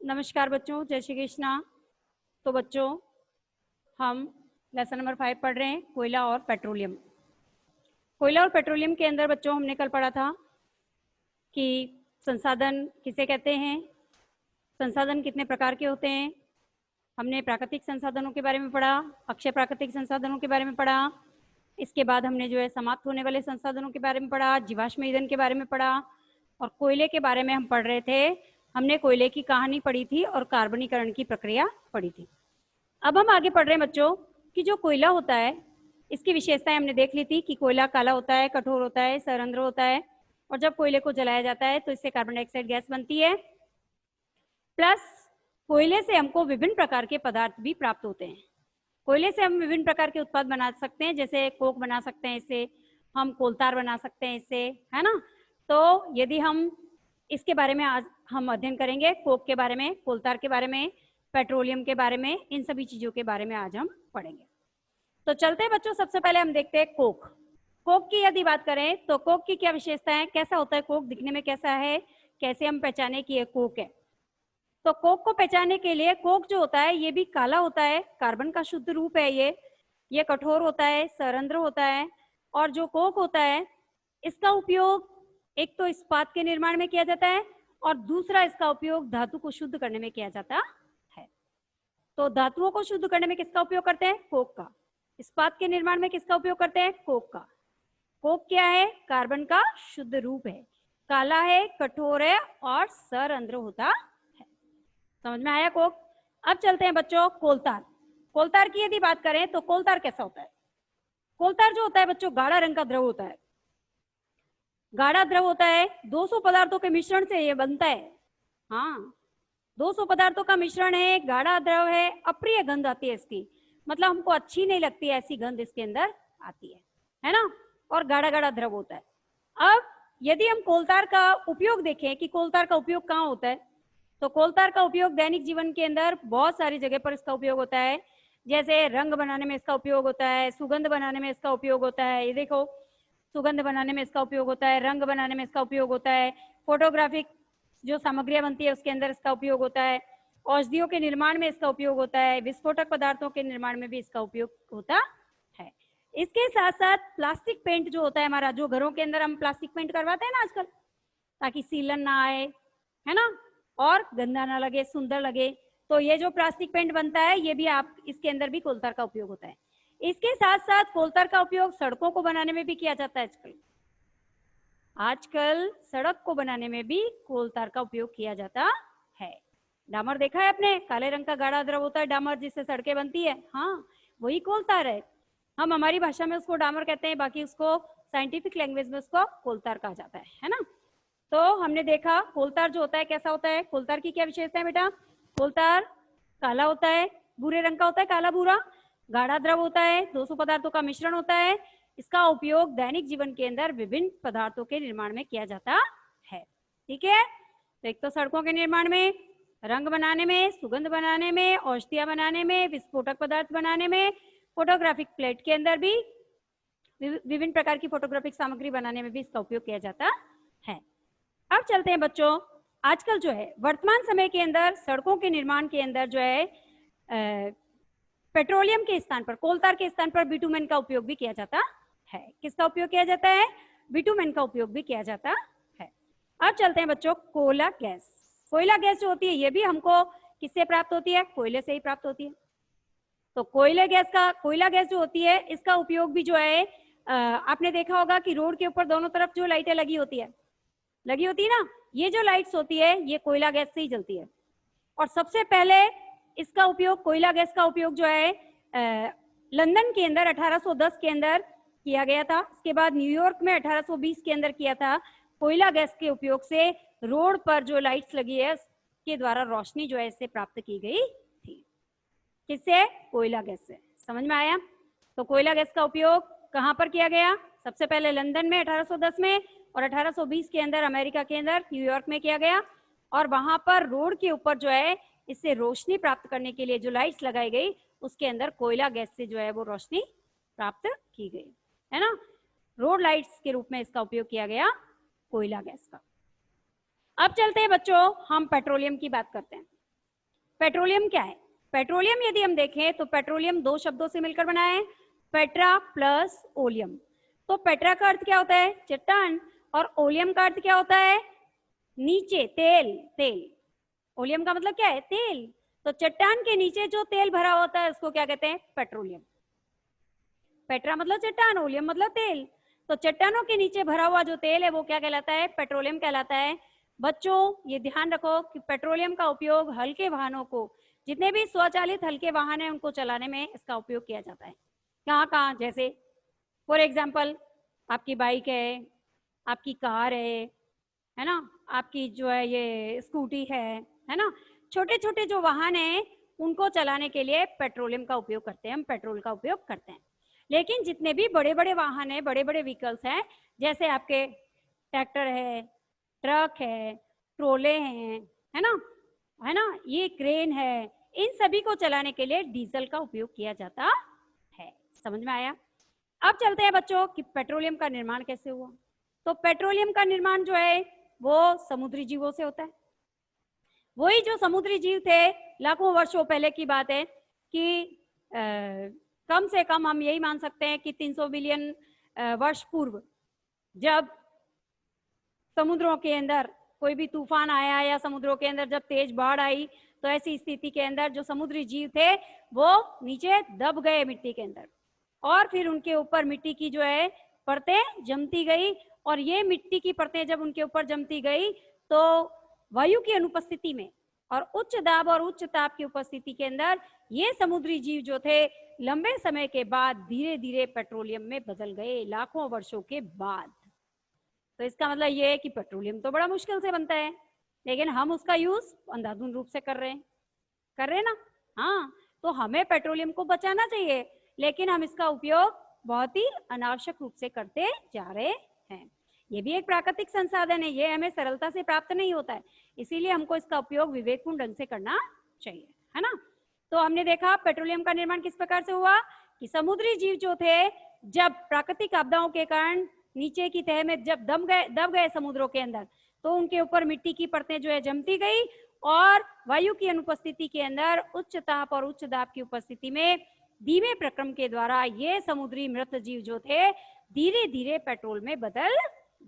नमस्कार बच्चों, जय श्री कृष्णा। तो बच्चों, हम लेसन नंबर 5 पढ़ रहे हैं, कोयला और पेट्रोलियम। कोयला और पेट्रोलियम के अंदर बच्चों हमने कल पढ़ा था कि संसाधन किसे कहते हैं, संसाधन कितने प्रकार के होते हैं। हमने प्राकृतिक संसाधनों के बारे में पढ़ा, अक्षय प्राकृतिक संसाधनों के बारे में पढ़ा। इसके बाद हमने जो है समाप्त होने वाले संसाधनों के बारे में पढ़ा, जीवाश्म ईंधन के बारे में पढ़ा, और कोयले के बारे में हम पढ़ रहे थे। हमने कोयले की कहानी पढ़ी थी और कार्बनीकरण की प्रक्रिया पढ़ी थी। अब हम आगे पढ़ रहे हैं बच्चों कि जो कोयला होता है, इसकी विशेषताएं हमने देख ली थी कि कोयला काला होता है, कठोर होता है, सरंध्र होता है, और जब कोयले को जलाया जाता है तो इससे कार्बन डाइऑक्साइड गैस बनती है। प्लस कोयले से हमको विभिन्न प्रकार के पदार्थ भी प्राप्त होते हैं। कोयले से हम विभिन्न प्रकार के उत्पाद बना सकते हैं, जैसे कोक बना सकते हैं इससे, हम कोलतार बना सकते हैं इससे, है ना। तो यदि हम इसके बारे में आज हम अध्ययन करेंगे, कोक के बारे में, कोलतार के बारे में, पेट्रोलियम के बारे में, इन सभी चीजों के बारे में आज हम पढ़ेंगे। तो चलते हैं बच्चों, सबसे पहले हम देखते हैं कोक। कोक की यदि बात करें तो कोक की क्या विशेषता है, कैसा होता है कोक, दिखने में कैसा है, कैसे हम पहचाने कि ये कोक है। तो कोक को पहचानने के लिए, कोक जो होता है ये भी काला होता है, कार्बन का शुद्ध रूप है ये कठोर होता है, सरंध्र होता है, और जो कोक होता है इसका उपयोग एक तो इस्पात के निर्माण में किया जाता है और दूसरा इसका उपयोग धातु को शुद्ध करने में किया जाता है। तो धातुओं को शुद्ध करने में किसका उपयोग करते हैं, कोक का। इस्पात के निर्माण में किसका उपयोग करते हैं, कोक का। कोक क्या है, कार्बन का शुद्ध रूप है, काला है, कठोर है और सरंध्र होता है। समझ में आया कोक। अब चलते हैं बच्चों कोलतार। कोलतार की यदि बात करें तो कोलतार कैसा होता है। कोलतार जो होता है बच्चों, गाढ़ा रंग का द्रव होता है, गाढ़ा द्रव होता है, 200 पदार्थों के मिश्रण से ये बनता है। हाँ, 200 पदार्थों का मिश्रण है, गाढ़ा द्रव है, अप्रिय गंध आती है इसकी, मतलब हमको अच्छी नहीं लगती है ऐसी गंध इसके अंदर आती है ना, और गाढ़ा गाढ़ा द्रव होता है। अब यदि हम कोलतार का उपयोग देखें कि कोलतार का उपयोग कहाँ होता है, तो कोलतार का उपयोग दैनिक जीवन के अंदर बहुत सारी जगह पर इसका उपयोग होता है। जैसे रंग बनाने में इसका उपयोग होता है, सुगंध बनाने में इसका उपयोग होता है, ये देखो सुगंध बनाने में इसका उपयोग होता है, रंग बनाने में इसका उपयोग होता है, फोटोग्राफिक जो सामग्रियां बनती है उसके अंदर इसका उपयोग होता है, औषधियों के निर्माण में इसका उपयोग होता है, विस्फोटक पदार्थों के निर्माण में भी इसका उपयोग होता है। इसके साथ साथ प्लास्टिक पेंट जो होता है हमारा, जो घरों के अंदर हम प्लास्टिक पेंट करवाते हैं ना आजकल, ताकि सीलन ना आए, है ना, और गंदा ना लगे, सुंदर लगे, तो ये जो प्लास्टिक पेंट बनता है ये भी आप इसके अंदर भी कोलतार का उपयोग होता है। इसके साथ साथ कोलतार का उपयोग सड़कों को बनाने में भी किया जाता है। आजकल सड़क को बनाने में भी कोलतार का उपयोग किया जाता है। डामर देखा है आपने, काले रंग का गाढ़ा द्रव होता है डामर, जिससे सड़कें बनती है, हाँ वही कोलतार है। हम हमारी भाषा में उसको डामर कहते हैं, बाकी उसको साइंटिफिक लैंग्वेज में उसको कोलतार कहा जाता है ना। तो हमने देखा कोलतार जो होता है कैसा होता है। कोलतार की क्या विशेषता है बेटा, कोलतार काला होता है, भूरे रंग का होता है, काला भूरा, गाढ़ा द्रव होता है, 200 पदार्थों का मिश्रण होता है। इसका उपयोग दैनिक जीवन के अंदर विभिन्न पदार्थों के निर्माण में किया जाता है। ठीक है, तो एक तो सड़कों के निर्माण में, रंग बनाने में, सुगंध बनाने में, औषधियां बनाने में, विस्फोटक पदार्थ बनाने में, फोटोग्राफिक प्लेट के अंदर भी, विभिन्न प्रकार की फोटोग्राफिक सामग्री बनाने में भी इसका उपयोग किया जाता है। अब चलते हैं बच्चों, आजकल जो है वर्तमान समय के अंदर सड़कों के निर्माण के अंदर जो है पेट्रोलियम के स्थान पर, कोलतार के स्थान पर बिटुमेन का उपयोग भी किया जाता है। किसका उपयोग किया जाता है, बिटुमेन का उपयोग भी किया जाता है। अब चलते हैं बच्चों कोयला गैस। कोयला गैस जो होती है ये भी हमको किससे प्राप्त होती है, कोयले से ही प्राप्त होती है। तो कोयला गैस जो होती है इसका उपयोग भी जो है आपने देखा होगा कि रोड के ऊपर दोनों तरफ जो लाइटें लगी होती है ना, ये जो लाइट्स होती है ये कोयला गैस से ही जलती है। और सबसे पहले इसका उपयोग, कोयला गैस का उपयोग जो है लंदन के अंदर 1810 के अंदर किया गया था। इसके बाद न्यूयॉर्क में 1820 के अंदर किया था। कोयला गैस के उपयोग से रोड पर जो लाइट्स लगी है के द्वारा रोशनी जो है इससे प्राप्त की गई थी। किससे, कोयला गैस से। समझ में आया। तो कोयला गैस का उपयोग कहाँ पर किया गया, सबसे पहले लंदन में 1810 में, और 1820 के अंदर अमेरिका के अंदर न्यूयॉर्क में किया गया। और वहां पर रोड के ऊपर जो है इससे रोशनी प्राप्त करने के लिए जो लाइट्स लगाई गई उसके अंदर कोयला गैस से जो है वो रोशनी प्राप्त की गई, है ना। रोड लाइट्स के रूप में इसका उपयोग किया गया कोयला गैस का। अब चलते हैं बच्चों, हम पेट्रोलियम की बात करते हैं। पेट्रोलियम क्या है? पेट्रोलियम यदि हम देखें तो पेट्रोलियम दो शब्दों से मिलकर बना है, पेट्रा प्लस ओलियम। तो पेट्रा का अर्थ क्या होता है? चट्टान, और ओलियम का अर्थ क्या होता है? नीचे, तेल। तेल, ओलियम का मतलब क्या है? तेल। तो चट्टान के नीचे जो तेल भरा होता है उसको क्या कहते हैं? पेट्रोलियम। पेट्रा मतलब चट्टान, ओलियम मतलब तेल। तो चट्टानों के नीचे भरा हुआ जो तेल है वो क्या कहलाता है? पेट्रोलियम कहलाता है। बच्चों ये ध्यान रखो कि पेट्रोलियम का उपयोग हल्के वाहनों को, जितने भी स्वचालित हल्के वाहन है उनको चलाने में इसका उपयोग किया जाता है। कहाँ कहाँ? जैसे फॉर एग्जाम्पल आपकी बाइक है, आपकी कार है ना, आपकी जो है ये स्कूटी है ना, छोटे छोटे जो वाहन हैं उनको चलाने के लिए पेट्रोलियम का उपयोग करते हैं, हम पेट्रोल का उपयोग करते हैं। लेकिन जितने भी बड़े बड़े वाहन हैं, बड़े बड़े व्हीकल्स हैं, जैसे आपके ट्रैक्टर है, ट्रक है, ट्रोले हैं, है ना, ये क्रेन है, इन सभी को चलाने के लिए डीजल का उपयोग किया जाता है। समझ में आया? अब चलते हैं बच्चों कि पेट्रोलियम का निर्माण कैसे हुआ। तो पेट्रोलियम का निर्माण जो है वो समुद्री जीवों से होता है। वही जो समुद्री जीव थे, लाखों वर्षों पहले की बात है कि कम से कम हम यही मान सकते हैं कि 300 बिलियन वर्ष पूर्व जब समुद्रों के अंदर कोई भी तूफान आया या समुद्रों के अंदर जब तेज बाढ़ आई, तो ऐसी स्थिति के अंदर जो समुद्री जीव थे वो नीचे दब गए मिट्टी के अंदर, और फिर उनके ऊपर मिट्टी की जो है परतें जमती गई, और ये मिट्टी की परतें जब उनके ऊपर जमती गई तो वायु की अनुपस्थिति में और उच्च दाब और उच्च ताप की उपस्थिति के अंदर ये समुद्री जीव जो थे लंबे समय के बाद धीरे धीरे पेट्रोलियम में बदल गए, लाखों वर्षों के बाद। तो इसका मतलब ये है कि पेट्रोलियम तो बड़ा मुश्किल से बनता है, लेकिन हम उसका यूज अंधाधुंध रूप से कर रहे हैं ना। हाँ, तो हमें पेट्रोलियम को बचाना चाहिए, लेकिन हम इसका उपयोग बहुत ही अनावश्यक रूप से करते जा रहे हैं। ये भी एक प्राकृतिक संसाधन है, ये हमें सरलता से प्राप्त नहीं होता है, इसीलिए हमको इसका उपयोग विवेकपूर्ण ढंग से करना चाहिए, है ना। तो हमने देखा पेट्रोलियम का निर्माण किस प्रकार से हुआ कि समुद्री जीव जो थे जब प्राकृतिक आपदाओं के कारण नीचे की तह में जब दब गए समुद्रों के अंदर, तो उनके ऊपर मिट्टी की परतें जो है जमती गई, और वायु की अनुपस्थिति के अंदर उच्च ताप और उच्च दाब की उपस्थिति में धीमे प्रक्रम के द्वारा ये समुद्री मृत जीव जो थे धीरे धीरे पेट्रोल में बदल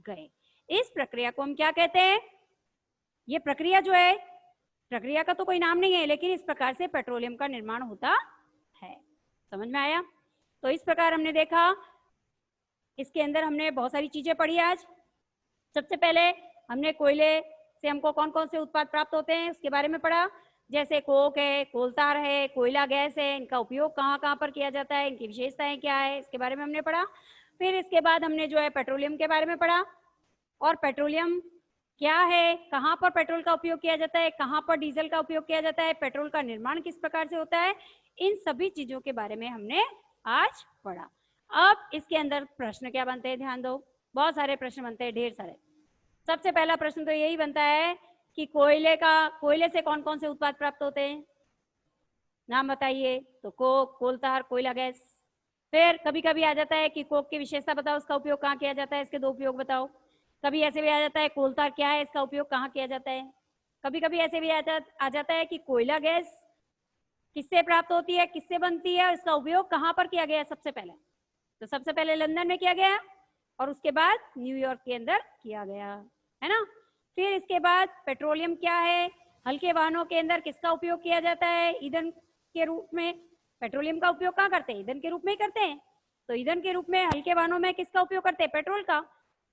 गए। इस प्रक्रिया को हम क्या कहते हैं? ये प्रक्रिया जो है, प्रक्रिया का तो कोई नाम नहीं है, लेकिन इस प्रकार से पेट्रोलियम का निर्माण होता है। समझ में आया? तो इस प्रकार हमने देखा, इसके अंदर हमने बहुत सारी चीजें पढ़ी आज। सबसे पहले हमने कोयले से हमको कौन कौन से उत्पाद प्राप्त होते हैं उसके बारे में पढ़ा, जैसे कोक है, कोलतार है, कोयला गैस है, इनका उपयोग कहाँ कहाँ पर किया जाता है, इनकी विशेषताएं क्या है, इसके बारे में हमने पढ़ा। फिर इसके बाद हमने जो है पेट्रोलियम के बारे में पढ़ा, और पेट्रोलियम क्या है, कहाँ पर पेट्रोल का उपयोग किया जाता है, कहाँ पर डीजल का उपयोग किया जाता है, पेट्रोल का निर्माण किस प्रकार से होता है, इन सभी चीजों के बारे में हमने आज पढ़ा। अब इसके अंदर प्रश्न क्या बनते हैं, ध्यान दो, बहुत सारे प्रश्न बनते हैं, ढेर सारे। सबसे पहला प्रश्न तो यही बनता है कि कोयले से कौन कौन से उत्पाद प्राप्त होते हैं, नाम बताइए। तो कोक, कोलतार, कोयला गैस। फिर कभी कभी आ जाता है कि कोक की विशेषता बताओ, उसका उपयोग कहाँ किया जाता है, इसके दो उपयोग बताओ। कभी ऐसे भी आ जाता है कोलतार क्या है, इसका उपयोग कहाँ किया जाता है। कभी कभी ऐसे भी आ जाता है कि कोयला गैस किससे प्राप्त होती है, किससे बनती है, और इसका उपयोग कहाँ पर किया गया है सबसे पहले। तो सबसे पहले लंदन में किया गया, और उसके बाद न्यूयॉर्क के अंदर किया गया, है ना। फिर इसके बाद पेट्रोलियम क्या है, हल्के वाहनों के अंदर किसका उपयोग किया जाता है, ईंधन के रूप में। पेट्रोलियम का उपयोग कहाँ करते हैं, ईंधन के रूप में ही करते हैं। तो ईंधन के रूप में हल्के वाहनों में किसका उपयोग करते हैं, पेट्रोल का,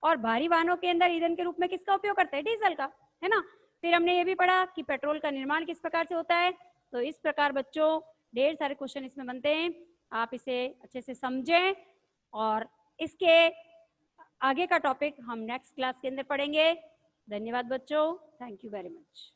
और भारी वाहनों के अंदर ईंधन के रूप में किसका उपयोग करते हैं, डीजल का, है ना। फिर हमने ये भी पढ़ा कि पेट्रोल का निर्माण किस प्रकार से होता है। तो इस प्रकार बच्चों ढेर सारे क्वेश्चन इसमें बनते हैं, आप इसे अच्छे से समझें, और इसके आगे का टॉपिक हम नेक्स्ट क्लास के अंदर पढ़ेंगे। धन्यवाद बच्चों, थैंक यू वेरी मच।